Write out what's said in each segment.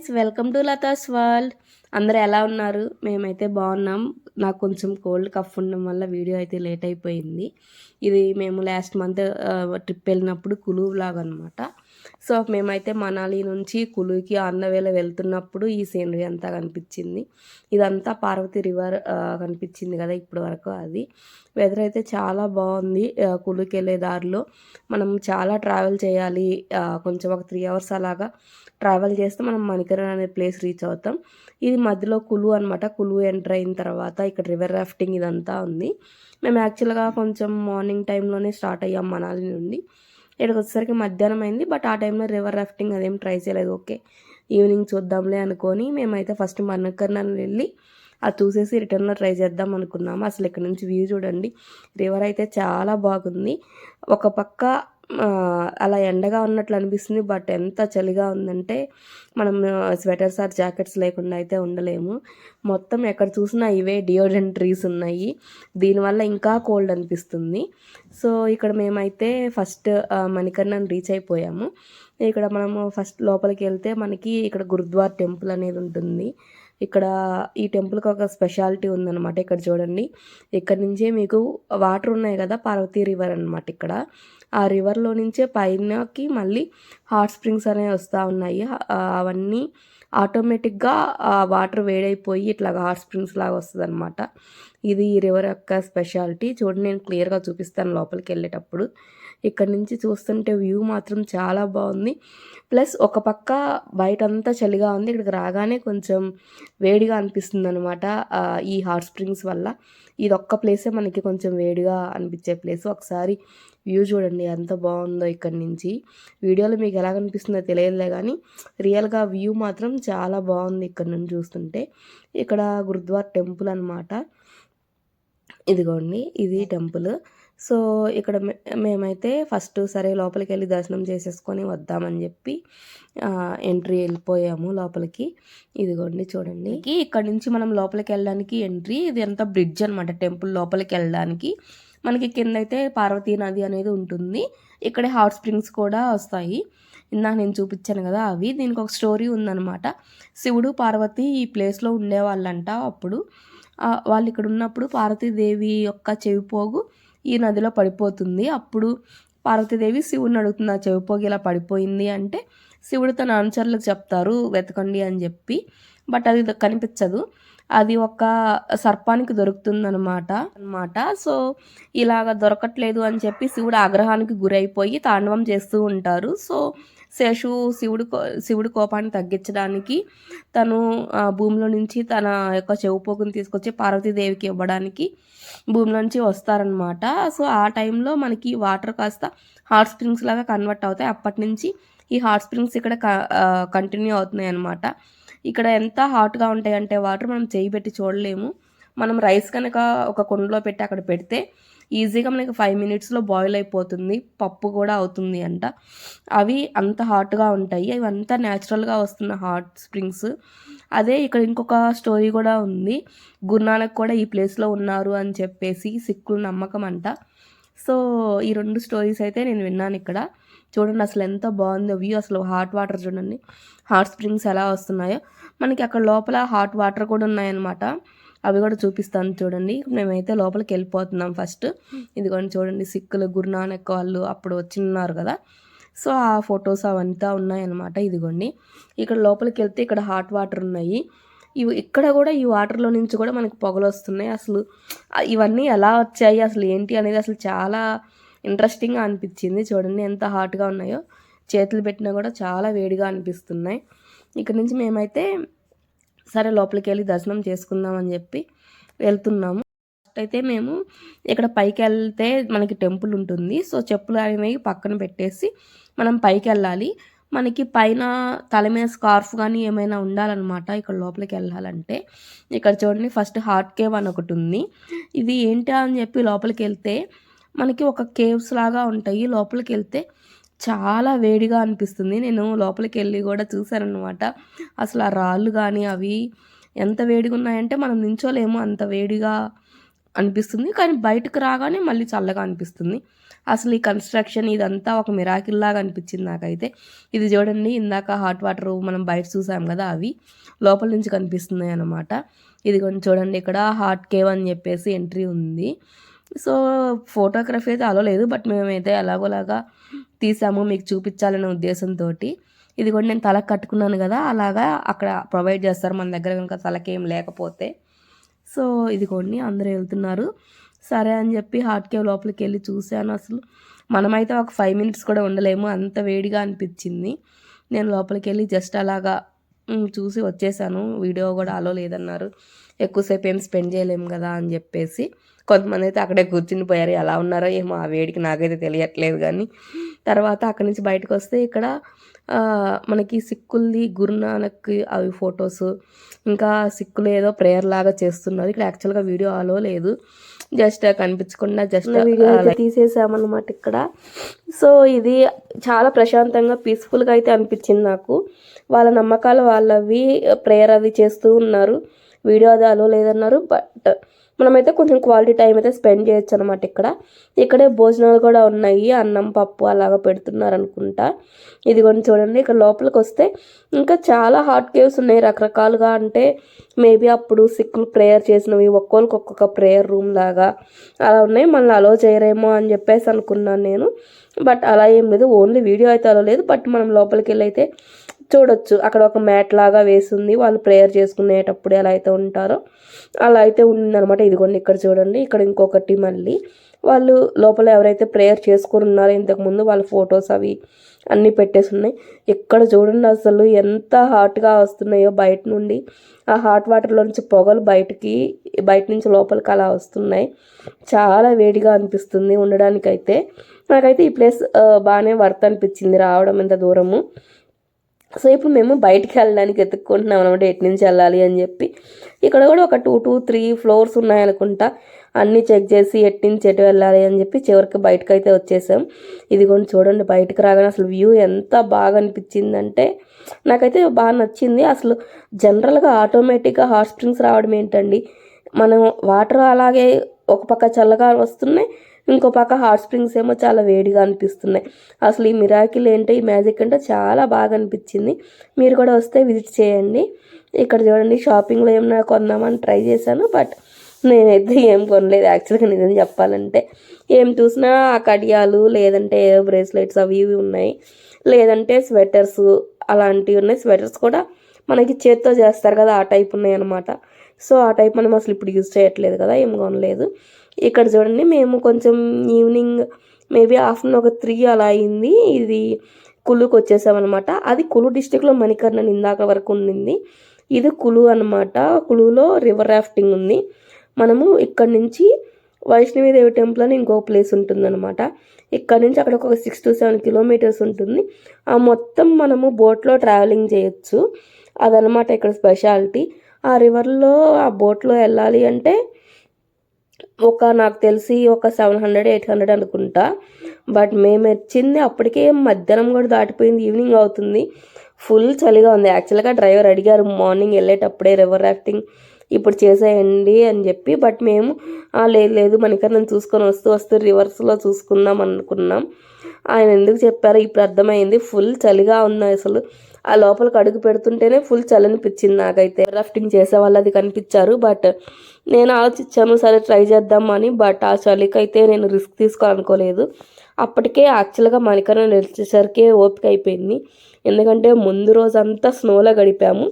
Friends, welcome to Latha's world. అందరూ ఎలా ఉన్నారు? మేమైతే బాగున్నాం. నాకు కొంచెం కోల్డ్ కఫ్ ఉండడం వల్ల వీడియో అయితే లేట్ అయిపోయింది. ఇది మేము లాస్ట్ మంత్ ట్రిప్ వెళ్ళినప్పుడు కులు వ్లాగ్ అనమాట. సో మేమైతే మనాలి నుంచి కులుకి ఆన్ ద వేలో వెళ్తున్నప్పుడు ఈ సీనరీ అంతా కనిపించింది. ఇదంతా పార్వతి రివర్ కనిపించింది కదా ఇప్పటి వరకు. అది వెదర్ అయితే చాలా బాగుంది. కులుకి వెళ్ళే దారిలో మనం చాలా ట్రావెల్ చేయాలి. కొంచెం ఒక 3 అవర్స్ అలాగా ట్రావెల్ చేస్తే మనం మణికరణ అనే ప్లేస్ రీచ్ అవుతాం. ఇది మధ్యలో కులు అనమాట. కులు ఎంటర్ అయిన తర్వాత ఇక్కడ రివర్ రాఫ్టింగ్ ఇదంతా ఉంది. మేము యాక్చువల్గా కొంచెం మార్నింగ్ టైంలోనే స్టార్ట్ అయ్యాం మనాలి నుండి. ఇక్కడికి వచ్చేసరికి మధ్యాహ్నం అయింది. బట్ ఆ టైంలో రివర్ రాఫ్టింగ్ అదేం ట్రై చేయలేదు. ఓకే, ఈవినింగ్ చూద్దాంలే అనుకొని మేమైతే ఫస్ట్ మణికరణ వెళ్ళి అది చూసేసి రిటర్న్లో ట్రై చేద్దాం అనుకున్నాము. అసలు ఇక్కడ నుంచి వ్యూ చూడండి. రివర్ అయితే చాలా బాగుంది. ఒక పక్క అలా ఎండగా ఉన్నట్లు అనిపిస్తుంది. బట్ ఎంత చలిగా ఉందంటే మనం స్వెటర్స్ ఆర్ జాకెట్స్ లేకుండా అయితే ఉండలేము. మొత్తం ఎక్కడ చూసినా ఇవే డియోడ్రెంట్ ట్రీస్ ఉన్నాయి. దీనివల్ల ఇంకా కోల్డ్ అనిపిస్తుంది. సో ఇక్కడ మేమైతే ఫస్ట్ మణికర్ణని రీచ్ అయిపోయాము. ఇక్కడ మనము ఫస్ట్ లోపలికి వెళ్తే మనకి ఇక్కడ గురుద్వార్ టెంపుల్ అనేది ఉంటుంది. ఇక్కడ ఈ టెంపుల్కి ఒక స్పెషాలిటీ ఉందన్నమాట. ఇక్కడ చూడండి, ఇక్కడ నుంచే మీకు వాటర్ ఉన్నాయి కదా, పార్వతీ రివర్ అనమాట. ఇక్కడ ఆ రివర్లో నుంచే పైనకి మళ్ళీ హాట్ స్ప్రింగ్స్ అనేవి వస్తూ ఉన్నాయి. అవన్నీ ఆటోమేటిక్గా ఆ వాటర్ వేడైపోయి ఇట్లా హాట్ స్ప్రింగ్స్ లాగా వస్తుంది అనమాట. ఇది ఈ రివర్ యొక్క స్పెషాలిటీ. చూడండి, నేను క్లియర్గా చూపిస్తాను లోపలికి వెళ్ళేటప్పుడు. ఇక్కడ నుంచి చూస్తుంటే వ్యూ మాత్రం చాలా బాగుంది. ప్లస్ ఒక పక్క బయట అంతా చలిగా ఉంది, ఇక్కడికి రాగానే కొంచెం వేడిగా అనిపిస్తుంది అనమాట ఈ హాట్ స్ప్రింగ్స్ వల్ల. ఇది ఒక్క ప్లేసే మనకి కొంచెం వేడిగా అనిపించే ప్లేస్. ఒకసారి వ్యూ చూడండి ఎంత బాగుందో ఇక్కడ నుంచి. వీడియోలో మీకు ఎలా కనిపిస్తుందో తెలియదులే కానీ రియల్గా వ్యూ మాత్రం చాలా బాగుంది ఇక్కడ నుంచి చూస్తుంటే. ఇక్కడ గురుద్వార్ టెంపుల్ అనమాట. ఇదిగోండి, ఇది టెంపుల్. సో ఇక్కడ మేమైతే ఫస్ట్ సరే లోపలికి వెళ్ళి దర్శనం చేసేసుకొని వద్దామని చెప్పి ఎంట్రీ వెళ్ళిపోయాము లోపలికి. ఇదిగోండి చూడండి, ఇక్కడ నుంచి మనం లోపలికి వెళ్ళడానికి ఎంట్రీ. ఇది అంతా బ్రిడ్జ్ అనమాట టెంపుల్ లోపలికి వెళ్ళడానికి. మనకి కింద అయితే పార్వతీ నది అనేది ఉంటుంది. ఇక్కడే హాట్ స్ప్రింగ్స్ కూడా వస్తాయి. ఇందాక నేను చూపించాను కదా అవి. దీనికి ఒక స్టోరీ ఉందన్నమాట. శివుడు పార్వతి ఈ ప్లేస్లో ఉండేవాళ్ళంట. అప్పుడు వాళ్ళు ఇక్కడ ఉన్నప్పుడు పార్వతీదేవి యొక్క చెవిపోగు ఈ నదిలో పడిపోతుంది. అప్పుడు పార్వతీదేవి శివుడిని అడుగుతుంది, ఆ చెవిపోగు ఇలా పడిపోయింది అంటే శివుడు తన అనుచరులకు చెప్తారు వెతకండి అని చెప్పి. బట్ అది కనిపించదు. అది ఒక సర్పానికి దొరుకుతుందనమాట. సో ఇలాగ దొరకట్లేదు అని చెప్పి శివుడు ఆగ్రహానికి గురైపోయి తాండవం చేస్తూ ఉంటారు. సో శివుడు కోపాన్ని తగ్గించడానికి తను భూమిలో నుంచి తన యొక్క చెవిపోగుని తీసుకొచ్చి పార్వతీదేవికి ఇవ్వడానికి భూమిలో నుంచి వస్తారనమాట. సో ఆ టైంలో మనకి వాటర్ కాస్త హాట్ స్ప్రింగ్స్ లాగా కన్వర్ట్ అవుతాయి. అప్పటి నుంచి ఈ హాట్ స్ప్రింగ్స్ ఇక్కడ కంటిన్యూ అవుతున్నాయి అనమాట. ఇక్కడ ఎంత హాట్గా ఉంటాయి అంటే వాటర్ మనం చేయి పెట్టి చూడలేము. మనం రైస్ కనుక ఒక కుండలో పెట్టి అక్కడ పెడితే ఈజీగా మనకి 5 minutesలో బాయిల్ అయిపోతుంది. పప్పు కూడా అవుతుంది అంట. అవి అంత హాట్గా ఉంటాయి. అవి అంతా న్యాచురల్గా వస్తున్న హాట్ స్ప్రింగ్స్. అదే ఇక్కడ ఇంకొక స్టోరీ కూడా ఉంది. గురునానక్ కూడా ఈ ప్లేస్లో ఉన్నారు అని చెప్పేసి సిక్కుల నమ్మకం అంట. సో ఈ 2 స్టోరీస్ అయితే నేను విన్నాను ఇక్కడ. చూడండి అసలు ఎంత బాగుందో వ్యూ. అసలు హాట్ వాటర్ చూడండి, హాట్ స్ప్రింగ్స్ ఎలా వస్తున్నాయో. మనకి అక్కడ లోపల హాట్ వాటర్ కూడా ఉన్నాయన్నమాట. అవి కూడా చూపిస్తాను చూడండి. మేమైతే లోపలికి వెళ్ళిపోతున్నాం ఫస్ట్. ఇదిగోండి చూడండి, సిక్కులు గురునానక్ వాళ్ళు అప్పుడు వచ్చిన్నారు కదా, సో ఆ ఫొటోస్ అవంతా ఉన్నాయన్నమాట. ఇదిగోండి, ఇక్కడ లోపలికి వెళ్తే ఇక్కడ హాట్ వాటర్ ఉన్నాయి. ఇక్కడ కూడా ఈ వాటర్లో నుంచి కూడా మనకి పొగలు వస్తున్నాయి. అసలు ఇవన్నీ ఎలా వచ్చాయి అసలు ఏంటి అనేది అసలు చాలా ఇంట్రెస్టింగ్గా అనిపించింది. చూడండి ఎంత హాట్గా ఉన్నాయో. చేతులు పెట్టినా కూడా చాలా వేడిగా అనిపిస్తున్నాయి. ఇక్కడ నుంచి మేమైతే సరే లోపలికి వెళ్ళి దర్శనం చేసుకుందాం అని చెప్పి వెళ్తున్నాము. ఫస్ట్ అయితే మేము ఇక్కడ పైకి వెళ్తే మనకి టెంపుల్ ఉంటుంది. సో చెప్పులు అనేవి పక్కన పెట్టేసి మనం పైకి వెళ్ళాలి. మనకి పైన తల మీద స్కార్ఫ్ కానీ ఏమైనా ఉండాలన్నమాట ఇక్కడ లోపలికి వెళ్ళాలంటే. ఇక్కడ చూడండి ఫస్ట్ హాట్ కేవ్ అని ఒకటి ఉంది. ఇది ఏంటి అని చెప్పి లోపలికి వెళ్తే మనకి ఒక కేవ్స్ లాగా ఉంటాయి. లోపలికి వెళ్తే చాలా వేడిగా అనిపిస్తుంది. నేను లోపలికి వెళ్ళి కూడా చూసానన్నమాట. అసలు ఆ రాళ్ళు కానీ అవి ఎంత వేడిగా ఉన్నాయంటే మనం నించోలేము, అంత వేడిగా అనిపిస్తుంది, కానీ బయటకు రాగానే మళ్ళీ చల్లగా అనిపిస్తుంది. అసలు ఈ కన్స్ట్రక్షన్ ఇదంతా ఒక మిరాకిల్ లాగా అనిపించింది నాకైతే. ఇది చూడండి, ఇందాక హాట్ వాటర్ మనం బయట చూసాం కదా, అవి లోపల నుంచి కనిపిస్తున్నాయి అన్నమాట. ఇది కొంచెం చూడండి, ఇక్కడ హాట్ కేవ్ అని చెప్పేసి ఎంట్రీ ఉంది. సో ఫోటోగ్రఫీ అయితే అలో లేదు, బట్ మేమైతే ఎలాగోలాగా తీసాము మీకు చూపించాలనే ఉద్దేశంతో. ఇది కూడా నేను తలకు కట్టుకున్నాను కదా, అలాగా అక్కడ ప్రొవైడ్ చేస్తారు మన దగ్గర కనుక తలకేం లేకపోతే. సో ఇదిగోండి అందరూ వెళ్తున్నారు. సరే అని చెప్పి హాట్ కేవ్ లోపలికి వెళ్ళి చూశాను. అసలు మనమైతే ఒక 5 మినిట్స్ కూడా ఉండలేము, అంత వేడిగా అనిపించింది. నేను లోపలికి వెళ్ళి జస్ట్ అలాగా చూసి వచ్చేసాను. వీడియో కూడా అలో లేదన్నారు, ఎక్కువసేపు ఏం స్పెండ్ చేయలేము కదా అని చెప్పేసి. కొంతమంది అయితే అక్కడే కూర్చుని పోయారు, ఎలా ఉన్నారో ఏమో ఆ వేడికి నాకైతే తెలియట్లేదు. కానీ తర్వాత అక్కడి నుంచి బయటకు వస్తే ఇక్కడ మనకి సిక్కులది గురునానక్ అవి ఫొటోస్, ఇంకా సిక్కులు ఏదో ప్రేయర్ లాగా చేస్తున్నారు. ఇక్కడ యాక్చువల్గా వీడియో అలో లేదు, జస్ట్ కనిపించకుండా జస్ట్ వీడియో తీసేసామన్నమాట ఇక్కడ. సో ఇది చాలా ప్రశాంతంగా పీస్ఫుల్గా అయితే అనిపించింది నాకు. వాళ్ళ నమ్మకాలు వాళ్ళవి, ప్రేయర్ అవి చేస్తూ ఉన్నారు. వీడియో అది అలో లేదన్నారు, బట్ మనమైతే కొంచెం క్వాలిటీ టైం అయితే స్పెండ్ చేయొచ్చు అనమాట. ఇక్కడే భోజనాలు కూడా ఉన్నాయి, అన్నం పప్పు అలాగా పెడుతున్నారు అనుకుంటా. ఇది కూడా చూడండి, ఇక్కడ లోపలికి వస్తే ఇంకా చాలా హాట్ కేవ్స్ ఉన్నాయి రకరకాలుగా. అంటే మేబీ అప్పుడు సిక్కులు ప్రేయర్ చేసినవి, ఒక్కొక్కరికి ఒక్కొక్క ప్రేయర్ రూమ్ లాగా అలా ఉన్నాయి. మళ్ళీ అలో చేయరేమో అని చెప్పేసి అనుకున్నాను నేను, బట్ అలా ఏం లేదు. ఓన్లీ వీడియో అయితే అలో లేదు, బట్ మనం లోపలికి వెళ్ళి అయితే చూడొచ్చు. అక్కడ ఒక మ్యాట్ లాగా వేసింది, వాళ్ళు ప్రేయర్ చేసుకునేటప్పుడు ఎలా అయితే ఉంటారో అలా అయితే ఉందన్నమాట. ఇదిగోండి ఇక్కడ చూడండి, ఇక్కడ ఇంకొకటి మళ్ళీ వాళ్ళు లోపల ఎవరైతే ప్రేయర్ చేసుకుని ఉన్నారో ఇంతకుముందు వాళ్ళ ఫొటోస్ అవి అన్నీ పెట్టేసి ఉన్నాయి. ఇక్కడ చూడండి అసలు ఎంత హాట్గా వస్తున్నాయో బయట నుండి. ఆ హాట్ వాటర్లో నుంచి పొగలు బయట నుంచి లోపలికి అలా వస్తున్నాయి. చాలా వేడిగా అనిపిస్తుంది ఉండడానికైతే. నాకైతే ఈ ప్లేస్ బాగానే వర్త్ అనిపించింది రావడం ఇంత దూరము. సో ఇప్పుడు మేము బయటికి వెళ్ళడానికి ఎత్తుక్కుంటున్నాం అనమాట, ఎటు నుంచి వెళ్ళాలి అని చెప్పి. ఇక్కడ కూడా ఒక 2 to 3 ఫ్లోర్స్ ఉన్నాయనుకుంటా. అన్నీ చెక్ చేసి ఎటు నుంచి ఎటు వెళ్ళాలి అని చెప్పి చివరికి బయటకు అయితే వచ్చేసాం. ఇది కూడా చూడండి, బయటకు రాగానే అసలు వ్యూ ఎంత బాగా అనిపించిందంటే నాకైతే బాగా నచ్చింది. అసలు జనరల్గా ఆటోమేటిక్గా హాట్ స్ప్రింగ్స్ రావడం ఏంటండి, మనం వాటర్ అలాగే ఒక పక్క చల్లగా వస్తున్నాయి, ఇంకో పక్క హాట్ స్ప్రింగ్స్ ఏమో చాలా వేడిగా అనిపిస్తున్నాయి. అసలు ఈ మిరాకిల్ ఏంటో, ఈ మ్యాజిక్ ఏంటో చాలా బాగా అనిపించింది. మీరు కూడా వస్తే విజిట్ చేయండి. ఇక్కడ చూడండి, షాపింగ్లో ఏమైనా కొందామని ట్రై చేశాను, బట్ నేనైతే ఏం కొనలేదు యాక్చువల్గా నిజం చెప్పాలంటే. ఏం చూసినా ఆ కడియాలు, లేదంటే బ్రేస్లెట్స్ అవి ఇవి ఉన్నాయి, లేదంటే స్వెటర్స్ అలాంటివి ఉన్నాయి. స్వెటర్స్ కూడా మనకి చేత్తో చేస్తారు కదా, ఆ టైప్ ఉన్నాయి అనమాట. సో ఆ టైప్ మనం అసలు ఇప్పుడు యూజ్ చేయట్లేదు కదా, ఏం కొనలేదు. ఇక్కడ చూడండి, మేము కొంచెం ఈవినింగ్ మేబీ ఆఫ్టర్నూన్ ఒక 3 అలా అయింది. ఇది కులుకు వచ్చేసామన్నమాట. అది కులు డిస్టిక్లో మణికర్ణన్ ఇందాక వరకు ఉండింది. ఇది కులు అనమాట. కులులో రివర్ రాఫ్టింగ్ ఉంది. మనము ఇక్కడ నుంచి వైష్ణవీదేవి టెంపుల్ అని ఇంకో ప్లేస్ ఉంటుందన్నమాట. ఇక్కడ నుంచి అక్కడ ఒక 6 to 7 కిలోమీటర్స్ ఉంటుంది. ఆ మొత్తం మనము బోట్లో ట్రావెలింగ్ చేయొచ్చు, అదనమాట ఇక్కడ స్పెషాలిటీ. ఆ రివర్లో ఆ బోట్లో వెళ్ళాలి అంటే నాకు తెలిసి ఒక 700-800 అనుకుంటా. బట్ మేము వచ్చింది అప్పటికే మధ్యాహ్నం కూడా దాటిపోయింది, ఈవినింగ్ అవుతుంది. ఫుల్ చలిగా ఉంది. యాక్చువల్గా డ్రైవర్ అడిగారు మార్నింగ్ వెళ్ళేటప్పుడే రివర్ రాఫ్టింగ్ ఇప్పుడు చేసేయండి అని చెప్పి, బట్ మేము లేదు మణికర్ణన్ చూసుకొని వస్తూ రివర్స్లో చూసుకుందాం అనుకున్నాం. ఆయన ఎందుకు చెప్పారో ఇప్పుడు అర్థమైంది. ఫుల్ చలిగా ఉంది అసలు. ఆ లోపలికి అడుగు పెడుతుంటేనే ఫుల్ చలి అనిపించింది నాకైతే. రాఫ్టింగ్ చేసే వాళ్ళు అది కనిపించారు, బట్ నేను ఆలోచించాను సరే ట్రై చేద్దామని. బట్ ఆ చలికైతే నేను రిస్క్ తీసుకోవాలనుకోలేదు. అప్పటికే యాక్చువల్గా మణికర్ణన్ వచ్చేసరికి ఓపిక అయిపోయింది, ఎందుకంటే ముందు రోజు అంతా స్నోలో గడిపాము.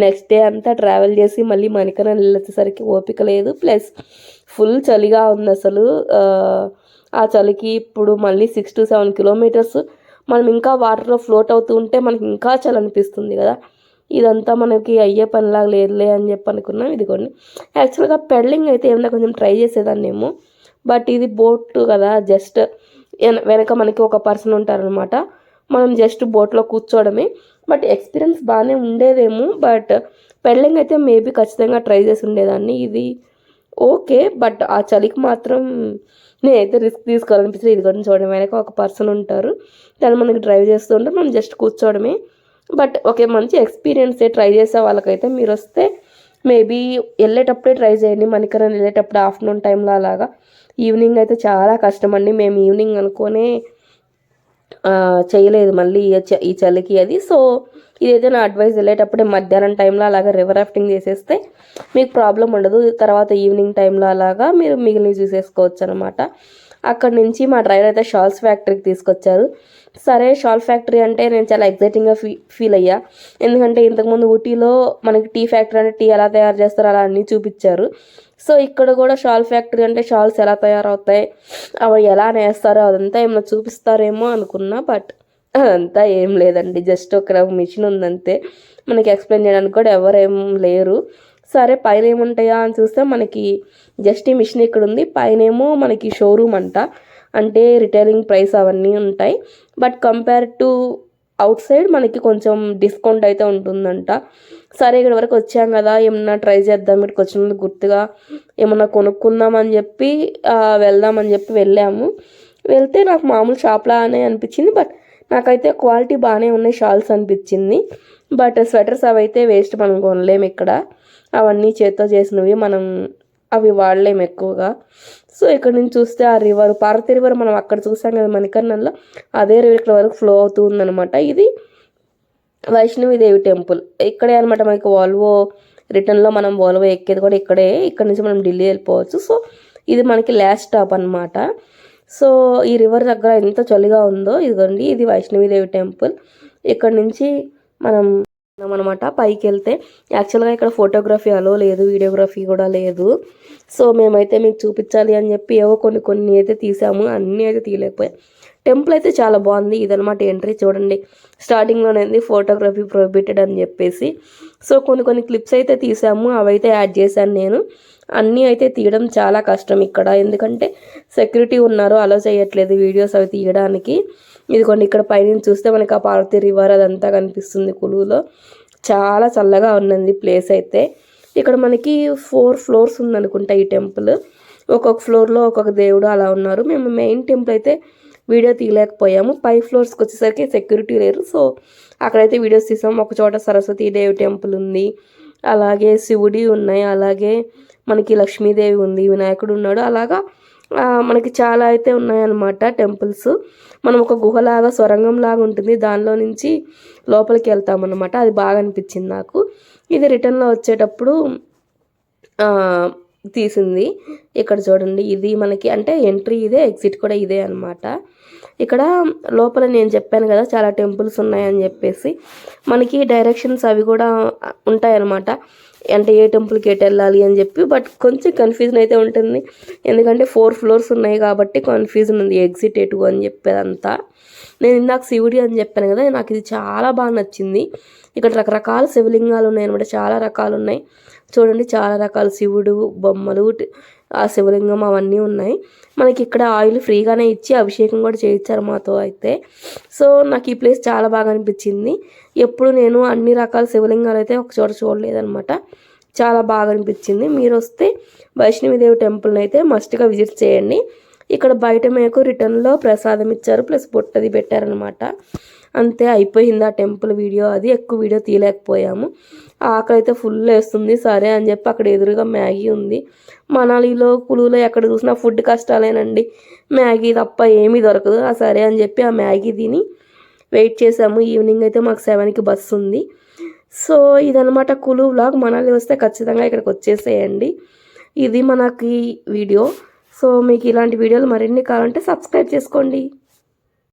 నెక్స్ట్ డే అంతా ట్రావెల్ చేసి మళ్ళీ మణికర్ణన్ వెళ్ళేసరికి ఓపిక లేదు, ప్లస్ ఫుల్ చలిగా ఉంది అసలు. ఆ చలికి ఇప్పుడు మళ్ళీ 6 to 7 కిలోమీటర్స్ మనం ఇంకా వాటర్లో ఫ్లోట్ అవుతూ ఉంటే మనకి ఇంకా చలి అనిపిస్తుంది కదా. ఇదంతా మనకి అయ్యే పనిలాగా లేదులే అని చెప్పి అనుకున్నాం. ఇదిగోండి, యాక్చువల్గా పెడలింగ్ అయితే ఏమైనా కొంచెం ట్రై చేసేదాన్నేమో, బట్ ఇది బోట్ కదా, జస్ట్ వెనక మనకి ఒక పర్సన్ ఉంటారనమాట, మనం జస్ట్ బోట్లో కూర్చోవడమే. బట్ ఎక్స్పీరియన్స్ బాగానే ఉండేదేమో, బట్ పెడలింగ్ అయితే మేబీ ఖచ్చితంగా ట్రై చేసి ఉండేదాన్ని. ఇది ఓకే, బట్ ఆ చలికి మాత్రం నేనైతే రిస్క్ తీసుకోవాలనిపిస్తుంది. ఇది కూడా చూడడం, వెనక ఒక పర్సన్ ఉంటారు, దాన్ని మనకి డ్రైవ్ చేస్తూ ఉంటారు, మనం జస్ట్ కూర్చోవడమే. బట్ ఓకే, మంచి ఎక్స్పీరియన్సే. ట్రై చేసే వాళ్ళకైతే మీరు వస్తే మేబీ వెళ్ళేటప్పుడే ట్రై చేయండి, మణికరణ్ వెళ్ళేటప్పుడు ఆఫ్టర్నూన్ టైంలో అలాగా. ఈవినింగ్ అయితే చాలా కష్టం అండి, మేము ఈవినింగ్ అనుకోనే చేయలేదు మళ్ళీ ఈ చలికి అది. సో ఇదైతే నా అడ్వైస్, వెళ్ళేటప్పుడే మధ్యాహ్నం టైంలో అలాగా రివర్ రాఫ్టింగ్ చేసేస్తే మీకు ప్రాబ్లం ఉండదు. తర్వాత ఈవినింగ్ టైంలో అలాగా మీరు మిగిలిన చూసేసుకోవచ్చు అనమాట. అక్కడ నుంచి మా డ్రైవర్ అయితే షాల్స్ ఫ్యాక్టరీకి తీసుకొచ్చారు. సరే, షాల్ ఫ్యాక్టరీ అంటే నేను చాలా ఎగ్జైటింగ్గా ఫీల్ అయ్యా. ఎందుకంటే ఇంతకుముందు ఊటీలో మనకి టీ ఫ్యాక్టరీ అంటే టీ ఎలా తయారు చేస్తారో అలా అన్నీ చూపించారు. సో ఇక్కడ కూడా షాల్ ఫ్యాక్టరీ అంటే షాల్స్ ఎలా తయారవుతాయి, అవి ఎలా నేస్తారో అదంతా ఏమైనా చూపిస్తారేమో అనుకున్నా. బట్ అదంతా ఏం లేదండి, జస్ట్ ఒక మిషన్ ఉందంతే. మనకి ఎక్స్ప్లెయిన్ చేయడానికి కూడా ఎవరేం లేరు. సరే పైన ఏముంటాయా అని చూస్తే మనకి జస్ట్ ఈ మిషన్ ఇక్కడ ఉంది. పైనేమో మనకి షోరూమ్ అంట, అంటే రిటైలింగ్ ప్రైస్ అవన్నీ ఉంటాయి. But compare to out side మనకి కొంచెం డిస్కౌంట్ అయితే ఉంటుందంట. సరే ఇక్కడ వరకు వచ్చాం కదా, ఏమన్నా ట్రై చేద్దాం, ఇక్కడికి వచ్చినందుకు గుర్తుగా ఏమన్నా కొనుక్కుందాం అని చెప్పి వెళ్దామని చెప్పి వెళ్ళాము. వెళ్తే నాకు మామూలు షాప్లానే అనిపించింది, బట్ నాకైతే క్వాలిటీ బాగానే ఉన్నాయి షాల్స్ అనిపించింది. బట్ స్వెటర్స్ అవి అయితే వేస్ట్, మనం కొనలేము ఇక్కడ. అవన్నీ చేత్తో చేసినవి, మనం అవి వాడలేము ఎక్కువగా. సో ఇక్కడ నుంచి చూస్తే ఆ రివర్, పార్వతీ రివర్ మనం అక్కడ చూసాం కదా మణికర్ణంలో, అదే రివర్ ఇక్కడ వరకు ఫ్లో అవుతూ ఉందనమాట. ఇది వైష్ణవిదేవి టెంపుల్ ఇక్కడే అనమాట. మనకి వాల్వో రిటర్న్లో మనం వాల్వో ఎక్కేది కూడా ఇక్కడే. ఇక్కడ నుంచి మనం ఢిల్లీ వెళ్ళిపోవచ్చు. సో ఇది మనకి లాస్ట్ స్టాప్ అనమాట. సో ఈ రివర్ దగ్గర ఎంత చలిగా ఉందో, ఇదిగోండి ఇది వైష్ణవిదేవి టెంపుల్. ఇక్కడ నుంచి మనం అనమాట పైకి వెళ్తే. యాక్చువల్గా ఇక్కడ ఫోటోగ్రఫీ అలో లేదు, వీడియోగ్రఫీ కూడా లేదు. సో మేమైతే మీకు చూపించాలి అని చెప్పి ఏవో కొన్ని అయితే తీసాము, అన్నీ అయితే తీయలేకపోయాం. టెంపుల్ అయితే చాలా బాగుంది. ఇదనమాట ఎంట్రీ, చూడండి స్టార్టింగ్లోనే ఫోటోగ్రఫీ ప్రొహిబిటెడ్ అని చెప్పేసి. సో కొన్ని క్లిప్స్ అయితే తీసాము, అవైతే యాడ్ చేశాను నేను. అన్నీ అయితే తీయడం చాలా కష్టం ఇక్కడ, ఎందుకంటే సెక్యూరిటీ ఉన్నారు, అలో చేయట్లేదు వీడియోస్ అవి తీయడానికి. ఇదిగోండి ఇక్కడ పైన చూస్తే మనకి ఆ పార్వతీ రివర్ అదంతా కనిపిస్తుంది కులువులో. చాలా చల్లగా ఉన్నది ప్లేస్ అయితే. ఇక్కడ మనకి 4 ఫ్లోర్స్ ఉందనుకుంటా ఈ టెంపుల్. ఒక్కొక్క ఫ్లోర్లో ఒక్కొక్క దేవుడు అలా ఉన్నారు. మేము మెయిన్ టెంపుల్ అయితే వీడియో తీయలేకపోయాము. 5 ఫ్లోర్స్కి వచ్చేసరికి సెక్యూరిటీ లేరు. సో అక్కడైతే వీడియోస్ తీసాము. ఒక చోట సరస్వతీదేవి టెంపుల్ ఉంది, అలాగే శివుడి ఉన్నాయి, అలాగే మనకి లక్ష్మీదేవి ఉంది, వినాయకుడు ఉన్నాడు. అలాగా మనకి చాలా అయితే ఉన్నాయన్నమాట టెంపుల్స్. మనం ఒక గుహలాగా సొరంగం లాగా ఉంటుంది, దానిలో నుంచి లోపలికి వెళ్తామన్నమాట. అది బాగా అనిపించింది నాకు. ఇది రిటర్న్లో వచ్చేటప్పుడు తీసింది. ఇక్కడ చూడండి, ఇది మనకి అంటే ఎంట్రీ ఇదే, ఎగ్జిట్ కూడా ఇదే అనమాట. ఇక్కడ లోపల నేను చెప్పాను కదా చాలా టెంపుల్స్ ఉన్నాయని చెప్పేసి, మనకి డైరెక్షన్స్ అవి కూడా ఉంటాయన్నమాట. అంటే ఏ టెంపుల్కి ఎటు వెళ్ళాలి అని చెప్పి. బట్ కొంచెం కన్ఫ్యూజన్ అయితే ఉంటుంది, ఎందుకంటే 4 ఫ్లోర్స్ ఉన్నాయి కాబట్టి కన్ఫ్యూజన్ ఉంది ఎగ్జిట్ ఎటు అని చెప్పేదంతా. నేను ఇందాక శివుడి అని చెప్పాను కదా, నాకు ఇది చాలా బాగా నచ్చింది. ఇక్కడ రకరకాల శివలింగాలు ఉన్నాయి అనమాట, చాలా రకాలు ఉన్నాయి. చూడండి చాలా రకాల శివుడు బొమ్మలు, ఆ శివలింగం అవన్నీ ఉన్నాయి. మనకి ఇక్కడ ఆయిల్ ఫ్రీగానే ఇచ్చి అభిషేకం కూడా చేయించారు మాతో అయితే. సో నాకు ఈ ప్లేస్ చాలా బాగా అనిపించింది. ఎప్పుడు నేను అన్ని రకాల శివలింగాలు అయితే ఒక చోట చూడలేదనమాట, చాలా బాగా అనిపించింది. మీరు వస్తే వైష్ణవిదేవి టెంపుల్ని అయితే మస్ట్గా విజిట్ చేయండి. ఇక్కడ బయట మీకు రిటర్న్లో ప్రసాదం ఇచ్చారు, ప్లస్ బొట్టది పెట్టారనమాట. అంతే, అయిపోయింది ఆ టెంపుల్ వీడియో. అది ఎక్కువ వీడియో తీయలేకపోయాము. ఆకలి అయితే ఫుల్ వేస్తుంది. సరే అని చెప్పి అక్కడ ఎదురుగా మ్యాగీ ఉంది. మనాలిలో కులులో ఎక్కడ చూసినా ఫుడ్ కష్టాలేనండి, మ్యాగీ తప్ప ఏమీ దొరకదు. సరే అని చెప్పి ఆ మ్యాగీ తిని వెయిట్ చేసాము. ఈవినింగ్ అయితే మాకు 7కి బస్సు ఉంది. సో ఇదనమాట కులు వ్లాగ్. మనాలి వస్తే ఖచ్చితంగా ఇక్కడికి వచ్చేసేయండి. ఇది మనకి వీడియో. సో మీకు ఇలాంటి వీడియోలు మరిన్ని కావాలంటే సబ్స్క్రైబ్ చేసుకోండి.